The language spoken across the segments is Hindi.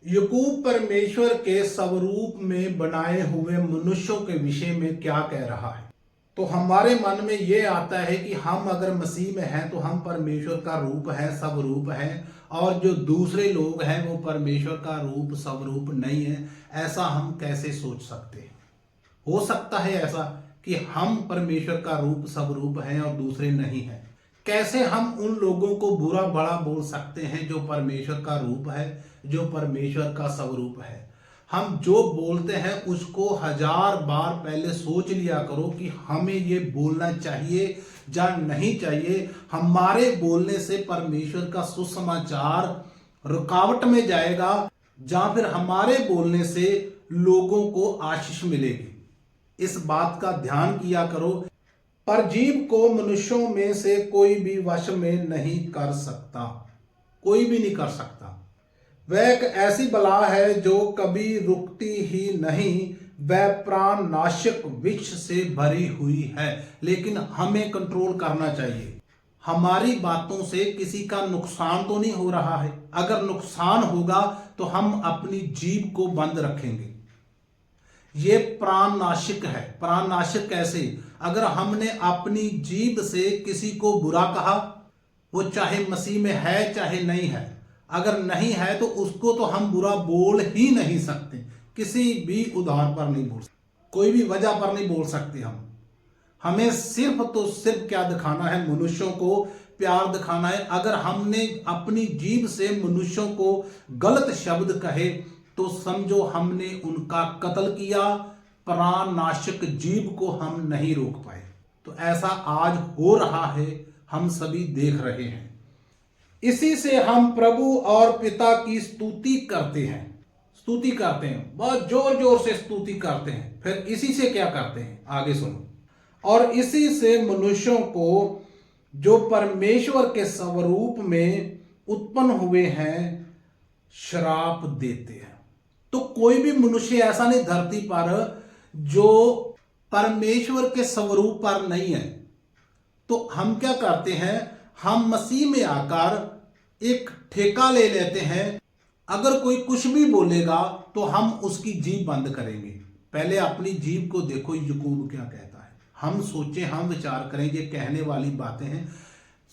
याकूब परमेश्वर के स्वरूप में बनाए हुए मनुष्यों के विषय में क्या कह रहा है। तो हमारे मन में ये आता है कि हम अगर मसीह में हैं तो हम परमेश्वर का रूप है, स्वरूप है, और जो दूसरे लोग हैं वो परमेश्वर का रूप स्वरूप नहीं है। ऐसा हम कैसे सोच सकते हैं? हो सकता है ऐसा कि हम परमेश्वर का रूप स्वरूप हैं और दूसरे नहीं हैं? कैसे हम उन लोगों को बुरा भला बोल सकते हैं जो परमेश्वर का रूप है, जो परमेश्वर का स्वरूप है? हम जो बोलते हैं उसको 1000 बार पहले सोच लिया करो कि हमें ये बोलना चाहिए या नहीं चाहिए। हमारे बोलने से परमेश्वर का सुसमाचार रुकावट में जाएगा या फिर हमारे बोलने से लोगों को आशीष मिलेगी। इस बात का ध्यान किया करो। पर जीव को मनुष्यों में से कोई भी वश में नहीं कर सकता, कोई भी नहीं कर सकता। वह एक ऐसी बला है जो कभी रुकती ही नहीं, वह प्राण नाशक विष से भरी हुई है। लेकिन हमें कंट्रोल करना चाहिए। हमारी बातों से किसी का नुकसान तो नहीं हो रहा है। अगर नुकसान होगा तो हम अपनी जीभ को बंद रखेंगे। ये प्राण नाशक है। प्राण नाशक कैसे? अगर हमने अपनी जीभ से किसी को बुरा कहा, वो चाहे मसीह में है चाहे नहीं है, अगर नहीं है तो उसको तो हम बुरा बोल ही नहीं सकते। किसी भी उदाहरण पर नहीं बोल सकते, कोई भी वजह पर नहीं बोल सकते। हमें सिर्फ तो सिर्फ क्या दिखाना है? मनुष्यों को प्यार दिखाना है। अगर हमने अपनी जीभ से मनुष्यों को गलत शब्द कहे तो समझो हमने उनका कत्ल किया। प्राण नाशक जीभ को हम नहीं रोक पाए। तो ऐसा आज हो रहा है, हम सभी देख रहे हैं। इसी से हम प्रभु और पिता की स्तुति करते हैं। स्तुति करते हैं, बहुत जोर जोर से स्तुति करते हैं। फिर इसी से क्या करते हैं? आगे सुनो। और इसी से मनुष्यों को जो परमेश्वर के स्वरूप में उत्पन्न हुए हैं श्राप देते हैं। तो कोई भी मनुष्य ऐसा नहीं धरती पर जो परमेश्वर के स्वरूप पर नहीं है। तो हम क्या करते हैं? हम मसीह में आकर एक ठेका ले लेते हैं। अगर कोई कुछ भी बोलेगा तो हम उसकी जीभ बंद करेंगे। पहले अपनी जीभ को देखो, याकूब क्या कहता है। हम सोचें, हम विचार करें, ये कहने वाली बातें हैं।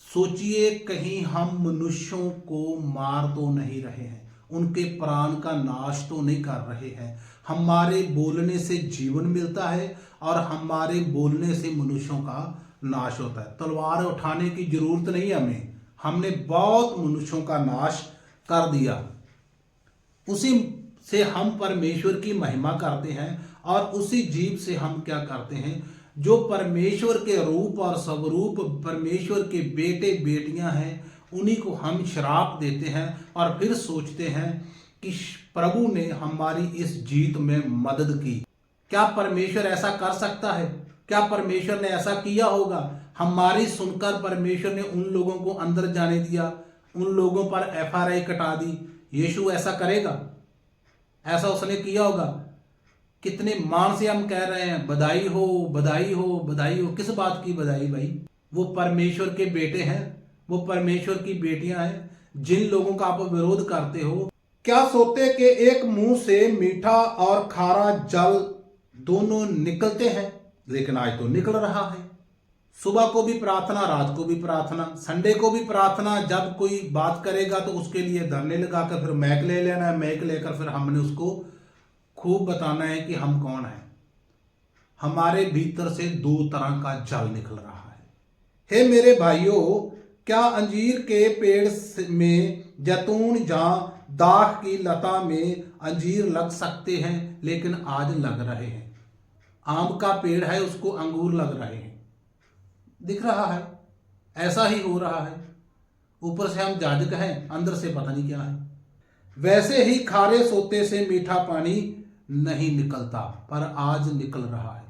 सोचिए कहीं हम मनुष्यों को मार तो नहीं रहे हैं, उनके प्राण का नाश तो नहीं कर रहे हैं। हमारे बोलने से जीवन मिलता है और हमारे बोलने से मनुष्यों का नाश होता है। तलवार उठाने की जरूरत नहीं हमें। हमने बहुत मनुष्यों का नाश कर दिया। उसी से हम परमेश्वर की महिमा करते हैं और उसी जीभ से हम क्या करते हैं? जो परमेश्वर के रूप और स्वरूप परमेश्वर के बेटे बेटियां हैं, उन्हीं को हम श्राप देते हैं और फिर सोचते हैं कि प्रभु ने हमारी इस जीत में मदद की। क्या परमेश्वर ऐसा कर सकता है? क्या परमेश्वर ने ऐसा किया होगा? हमारी सुनकर परमेश्वर ने उन लोगों को अंदर जाने दिया, उन लोगों पर FRI कटा दी। यीशु ऐसा करेगा? ऐसा उसने किया होगा? कितने मान से हम कह रहे हैं बधाई हो, बधाई हो, बधाई हो। किस बात की बधाई भाई? वो परमेश्वर के बेटे हैं, वो परमेश्वर की बेटियां हैं। जिन लोगों का आप विरोध करते हो, क्या सोते कि एक मुंह से मीठा और खारा जल दोनों निकलते हैं? लेकिन आज तो निकल रहा है। सुबह को भी प्रार्थना, रात को भी प्रार्थना, संडे को भी प्रार्थना। जब कोई बात करेगा तो उसके लिए धरने लगाकर फिर मैक ले लेना है। मैक लेकर फिर हमने उसको खूब बताना है कि हम कौन हैं। हमारे भीतर से 2 तरह का जल निकल रहा है। हे मेरे भाइयों, क्या अंजीर के पेड़ में जैतून या दाख की लता में अंजीर लग सकते हैं? लेकिन आज लग रहे हैं। आम का पेड़ है, उसको अंगूर लग रहे हैं। दिख रहा है, ऐसा ही हो रहा है। ऊपर से हम जाजक हैं, अंदर से पता नहीं क्या है। वैसे ही खारे सोते से मीठा पानी नहीं निकलता, पर आज निकल रहा है।